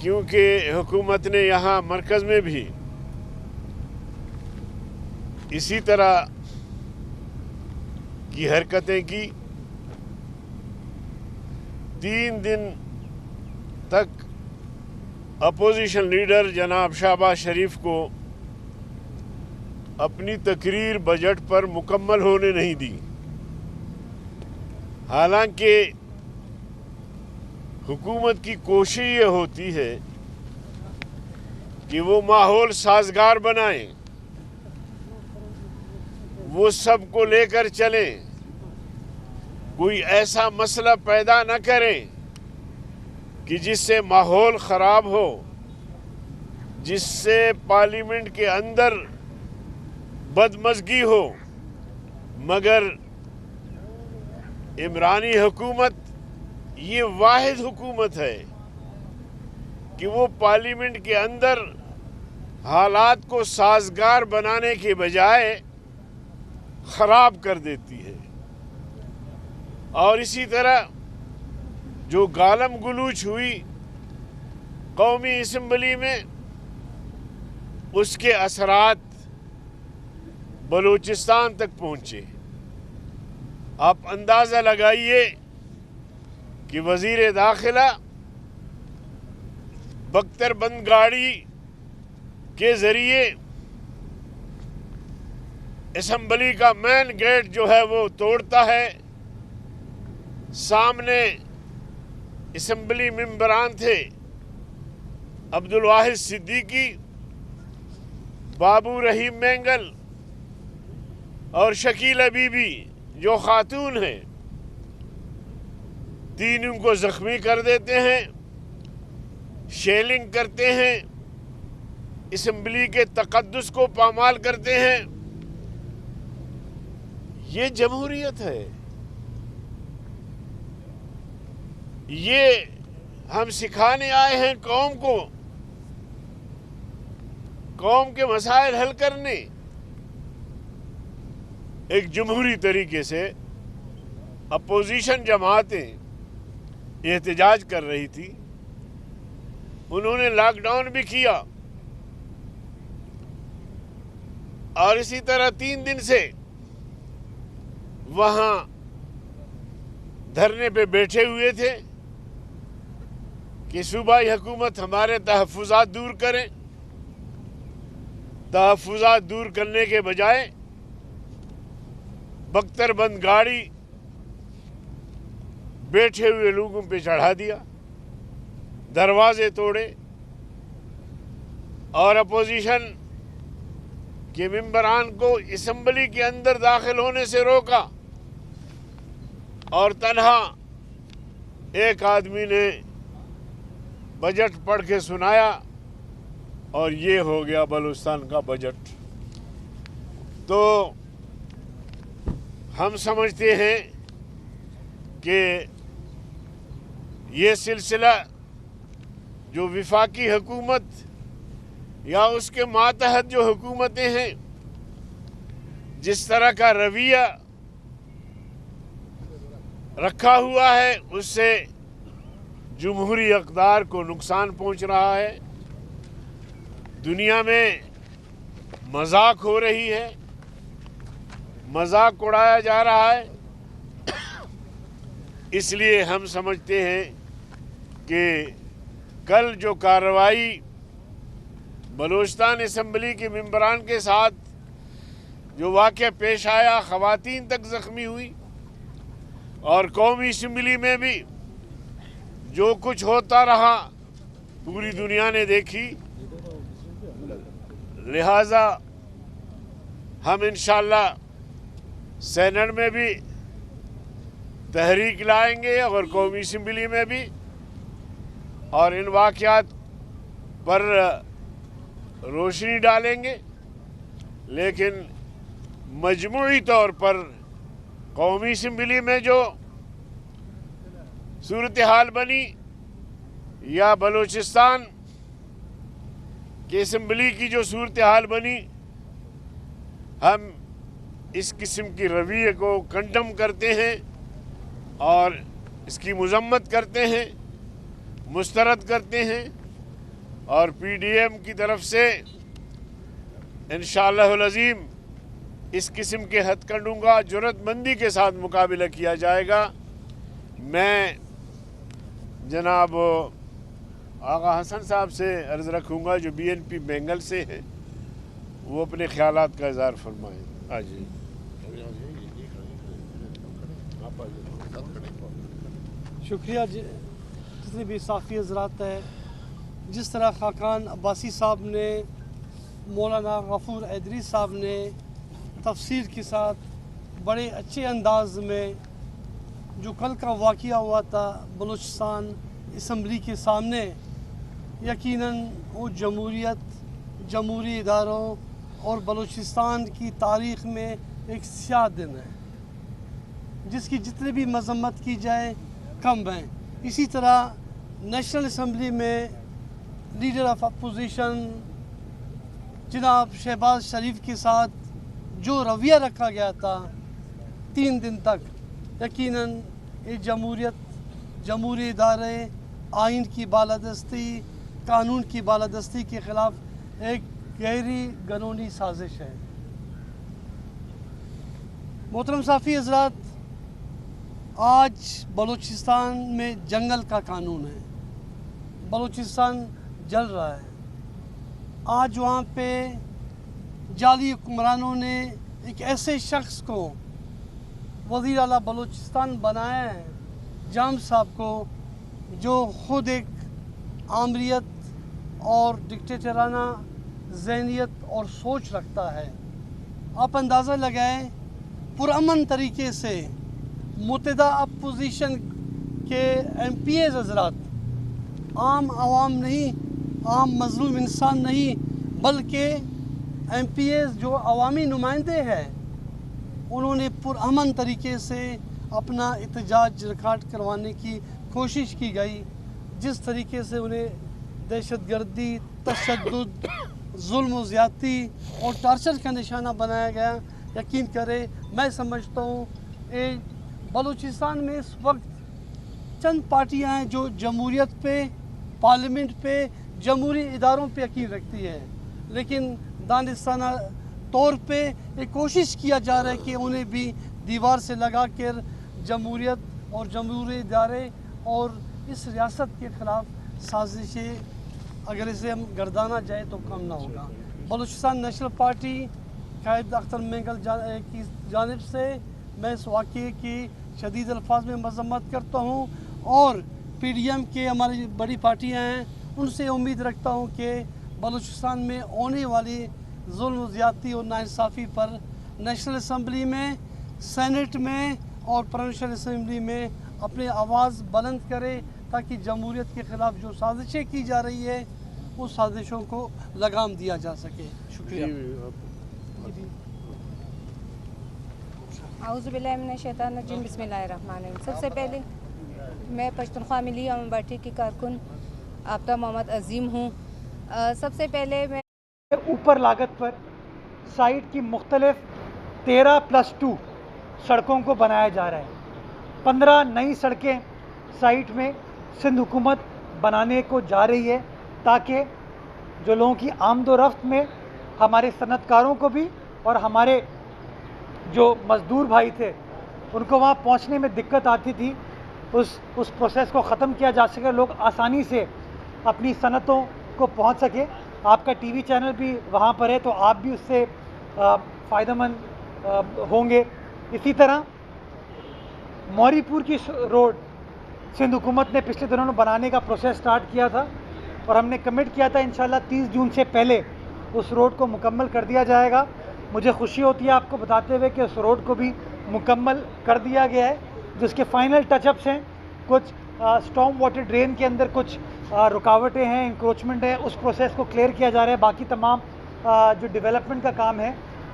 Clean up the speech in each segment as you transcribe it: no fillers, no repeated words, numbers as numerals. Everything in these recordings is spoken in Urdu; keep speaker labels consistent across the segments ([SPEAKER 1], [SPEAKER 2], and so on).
[SPEAKER 1] کیونکہ حکومت نے یہاں مرکز میں بھی اسی طرح کی حرکتیں کی. 3 دن تک اپوزیشن لیڈر جناب شہباز شریف کو اپنی تقریر بجٹ پر مکمل ہونے نہیں دی. حالانکہ حکومت کی کوشش یہ ہوتی ہے کہ وہ ماحول سازگار بنائیں، وہ سب کو لے کر چلیں، کوئی ایسا مسئلہ پیدا نہ کریں کہ جس سے ماحول خراب ہو، جس سے پارلیمنٹ کے اندر بدمزگی ہو. مگر عمرانی حکومت یہ واحد حکومت ہے کہ وہ پارلیمنٹ کے اندر حالات کو سازگار بنانے کے بجائے خراب کر دیتی ہے. اور اسی طرح جو گالم گلوچ ہوئی قومی اسمبلی میں، اس کے اثرات بلوچستان تک پہنچے. آپ اندازہ لگائیے کہ وزیر داخلہ بختر بند گاڑی کے ذریعے اسمبلی کا مین گیٹ جو ہے وہ توڑتا ہے. سامنے اسمبلی ممبران تھے عبدالواحد صدیقی، بابو رحیم مینگل اور شکیلہ بی بی جو خاتون ہیں، تینوں کو زخمی کر دیتے ہیں، شیلنگ کرتے ہیں، اسمبلی کے تقدس کو پامال کرتے ہیں. یہ جمہوریت ہے. یہ ہم سکھانے آئے ہیں قوم کو، قوم کے مسائل حل کرنے. ایک جمہوری طریقے سے اپوزیشن جماعتیں احتجاج کر رہی تھی، انہوں نے لاک ڈاؤن بھی کیا، اور اسی طرح 3 دن سے وہاں دھرنے پہ بیٹھے ہوئے تھے کہ صوبائی حکومت ہمارے تحفظات دور کریں. تحفظات دور کرنے کے بجائے بختر بند گاڑی بیٹھے ہوئے لوگوں پہ چڑھا دیا، دروازے توڑے اور اپوزیشن کے ممبران کو اسمبلی کے اندر داخل ہونے سے روکا. اور تنہا ایک آدمی نے بجٹ پڑھ کے سنایا اور یہ ہو گیا بلوچستان کا بجٹ. تو ہم سمجھتے ہیں کہ یہ سلسلہ جو وفاقی حکومت یا اس کے ماتحت جو حکومتیں ہیں، جس طرح کا رویہ رکھا ہوا ہے، اس سے جمہوری اقدار کو نقصان پہنچ رہا ہے. دنیا میں مذاق ہو رہی ہے، مذاق اڑایا جا رہا ہے. اس لیے ہم سمجھتے ہیں کہ کل جو کارروائی بلوچستان اسمبلی کے ممبران کے ساتھ جو واقعہ پیش آیا، خواتین تک زخمی ہوئی، اور قومی اسمبلی میں بھی جو کچھ ہوتا رہا پوری دنیا نے دیکھی. لہذا ہم انشاءاللہ سینٹ میں بھی تحریک لائیں گے اور قومی اسمبلی میں بھی، اور ان واقعات پر روشنی ڈالیں گے. لیکن مجموعی طور پر قومی اسمبلی میں جو صورتحال بنی یا بلوچستان کی اسمبلی کی جو صورتحال بنی، ہم اس قسم کی رویے کو کنڈم کرتے ہیں اور اس کی مذمت کرتے ہیں، مسترد کرتے ہیں. اور PDM کی طرف سے انشاءاللہ العظیم اس قسم کے ہتھ کنڈوں کا جرات مندی کے ساتھ مقابلہ کیا جائے گا. میں جناب آغا حسن صاحب سے عرض رکھوں گا جو BNP بینگل سے ہیں، وہ اپنے خیالات کا اظہار فرمائیں. آجی
[SPEAKER 2] شکریہ. جتنے بھی صافی حضرات ہیں، جس طرح خاقان عباسی صاحب نے، مولانا غفور حیدری صاحب نے تفصیل کے ساتھ بڑے اچھے انداز میں جو کل کا واقعہ ہوا تھا بلوچستان اسمبلی کے سامنے، یقیناً وہ جمہوری اداروں اور بلوچستان کی تاریخ میں ایک سیاہ دن ہے جس کی جتنے بھی مذمت کی جائے کم ہیں. اسی طرح نیشنل اسمبلی میں لیڈر آف اپوزیشن جناب شہباز شریف کے ساتھ جو رویہ رکھا گیا تھا 3 دن تک، یقیناً یہ جمہوری ادارے، آئین کی بالادستی، قانون کی بالادستی کے خلاف ایک گہری قانونی سازش ہے. محترم صافی حضرات، آج بلوچستان میں جنگل کا قانون ہے. بلوچستان جل رہا ہے. آج وہاں پہ جعلی حکمرانوں نے ایک ایسے شخص کو وزیر اعلیٰ بلوچستان بنایا ہے، جام صاحب کو، جو خود ایک آمریت اور ڈکٹیٹرانہ ذہنیت اور سوچ رکھتا ہے. آپ اندازہ لگائیں، پرامن طریقے سے متحدہ اپوزیشن کے MPs حضرات، عام عوام نہیں، عام مظلوم انسان نہیں، بلکہ MPs جو عوامی نمائندے ہیں، انہوں نے پرامن طریقے سے اپنا احتجاج ریکارڈ کروانے کی کوشش کی گئی. جس طریقے سے انہیں دہشت گردی، تشدد، ظلم و زیادتی اور ٹارچر کا نشانہ بنایا گیا، یقین کرے میں سمجھتا ہوں بلوچستان میں اس وقت چند پارٹیاں ہیں جو جمہوریت پہ، پارلیمنٹ پہ، جمہوری اداروں پہ یقین رکھتی ہے، لیکن دانستانہ طور پہ یہ کوشش کیا جا رہا ہے کہ انہیں بھی دیوار سے لگا کر جمہوریت اور جمہوری ادارے اور اس ریاست کے خلاف سازشیں اگر اسے ہم گردانا جائے تو کم نہ ہوگا. بلوچستان نیشنل پارٹی قائد اختر مینگل کی جانب سے میں اس واقعے کی شدید الفاظ میں مذمت کرتا ہوں، اور PDM کے ہماری بڑی پارٹیاں ہیں، ان سے امید رکھتا ہوں کہ بلوچستان میں ہونے والی ظلم و زیادتی اور ناانصافی پر نیشنل اسمبلی میں، سینٹ میں اور پروونشل اسمبلی میں اپنی آواز بلند کرے، تاکہ جمہوریت کے خلاف جو سازشیں کی جا رہی ہے اس سازشوں کو لگام دیا جا سکے. شکریہ.
[SPEAKER 3] اعوذ باللہ من الشیطان الرجیم، بسم اللہ الرحمن الرحیم. سب سے پہلے میں پشتونخوا ملی امن پارٹی کی کارکن آفتاب محمد عظیم ہوں. سب سے پہلے میں
[SPEAKER 4] اوپر لاگت پر سائٹ کی مختلف 13+2 سڑکوں کو بنایا جا رہا ہے. 15 نئی سڑکیں سائٹ میں سندھ حکومت بنانے کو جا رہی ہے، تاکہ جو لوگوں کی آمد و رفت میں، ہمارے صنعت کاروں کو بھی اور ہمارے جو مزدور بھائی تھے ان کو وہاں پہنچنے میں دقت آتی تھی، اس پروسیس کو ختم کیا جا سکے، لوگ آسانی سے اپنی صنعتوں کو پہنچ سکے. آپ کا TV چینل بھی وہاں پر ہے، تو آپ بھی اس سے فائدہ مند ہوں گے. اسی طرح موری پور کی روڈ سندھ حکومت نے پچھلے دنوں میں بنانے کا پروسیس سٹارٹ کیا تھا، اور ہم نے کمٹ کیا تھا انشاءاللہ 30 جون سے پہلے اس روڈ کو مکمل کر دیا جائے گا. مجھے خوشی ہوتی ہے آپ کو بتاتے ہوئے کہ اس روڈ کو بھی مکمل کر دیا گیا ہے. جس کے فائنل ٹچ اپس ہیں، کچھ اسٹارم واٹر ڈرین کے اندر کچھ رکاوٹیں ہیں، انکروچمنٹ ہے، اس پروسیس کو کلیئر کیا جا رہا ہے. باقی تمام جو ڈیولپمنٹ کا کام ہے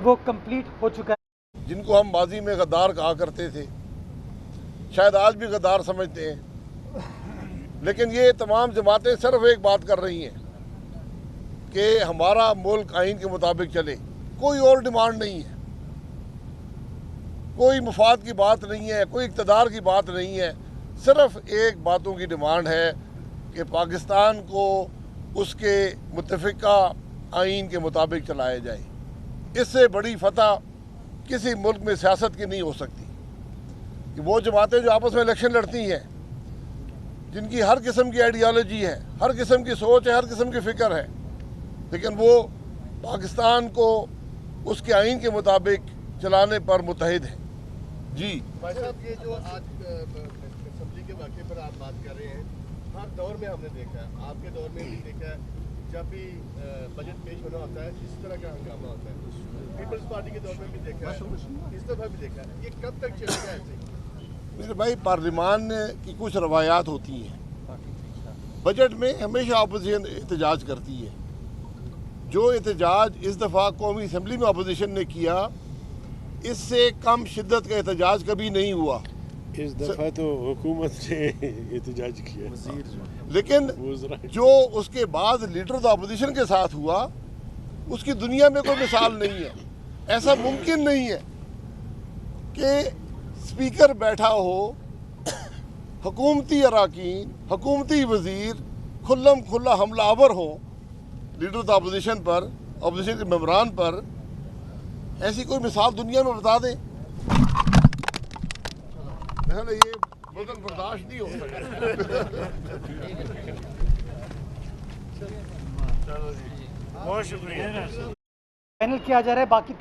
[SPEAKER 4] وہ کمپلیٹ ہو چکا ہے.
[SPEAKER 5] جن کو ہم ماضی میں غدار کہا کرتے تھے، شاید آج بھی غدار سمجھتے ہیں، لیکن یہ تمام جماعتیں صرف ایک بات کر رہی ہیں کہ ہمارا ملک آئین کے مطابق چلے. کوئی اور ڈیمانڈ نہیں ہے، کوئی مفاد کی بات نہیں ہے، کوئی اقتدار کی بات نہیں ہے. صرف ایک باتوں کی ڈیمانڈ ہے کہ پاکستان کو اس کے متفقہ آئین کے مطابق چلائے جائیں. اس سے بڑی فتح کسی ملک میں سیاست کی نہیں ہو سکتی کہ وہ جماعتیں جو آپس میں الیکشن لڑتی ہیں، جن کی ہر قسم کی آئیڈیالوجی ہے، ہر قسم کی سوچ ہے، ہر قسم کی فکر ہے، لیکن وہ پاکستان کو اس کے آئین کے مطابق چلانے پر متحد ہیں. جی
[SPEAKER 6] بھائی صاحب، یہ جو آج اسمبلی کے واقعے پر آپ بات کر رہے ہیں، ہر دور میں ہم نے دیکھا ہے، آپ کے دور میں بھی دیکھا ہے، جب بھی بجٹ پیش ہونا ہوتا ہے اس طرح کا ہنگامہ ہوتا ہے. پیپلز پارٹی کے دور میں بھی دیکھا ہے، اس دفعہ بھی دیکھا ہے. یہ کب تک چلے گا ایسے؟
[SPEAKER 5] میرے بھائی، پارلیمان کی کچھ روایات ہوتی ہیں. بجٹ میں ہمیشہ اپوزیشن احتجاج کرتی ہے. جو احتجاج اس دفعہ قومی اسمبلی میں اپوزیشن نے کیا، اس سے کم شدت کا احتجاج کبھی نہیں ہوا.
[SPEAKER 1] اس دفعہ تو حکومت نے احتجاج کیا،
[SPEAKER 5] لیکن جو اس کے بعد لیڈر آف اپوزیشن کے ساتھ ہوا، اس کی دنیا میں کوئی مثال نہیں ہے. ایسا ممکن نہیں ہے کہ اسپیکر بیٹھا ہو، حکومتی اراکین، حکومتی وزیر کھلم کھلا حملہ آور ہوں leader of opposition per, opposition کے ممبران پر. ایسی کوئی مثال دنیا میں بتا دیں. یہ بدن برداشت نہیں ہو سکتا.
[SPEAKER 1] بہت شکریہ.
[SPEAKER 4] فائنل کیا جا رہا ہے. باقی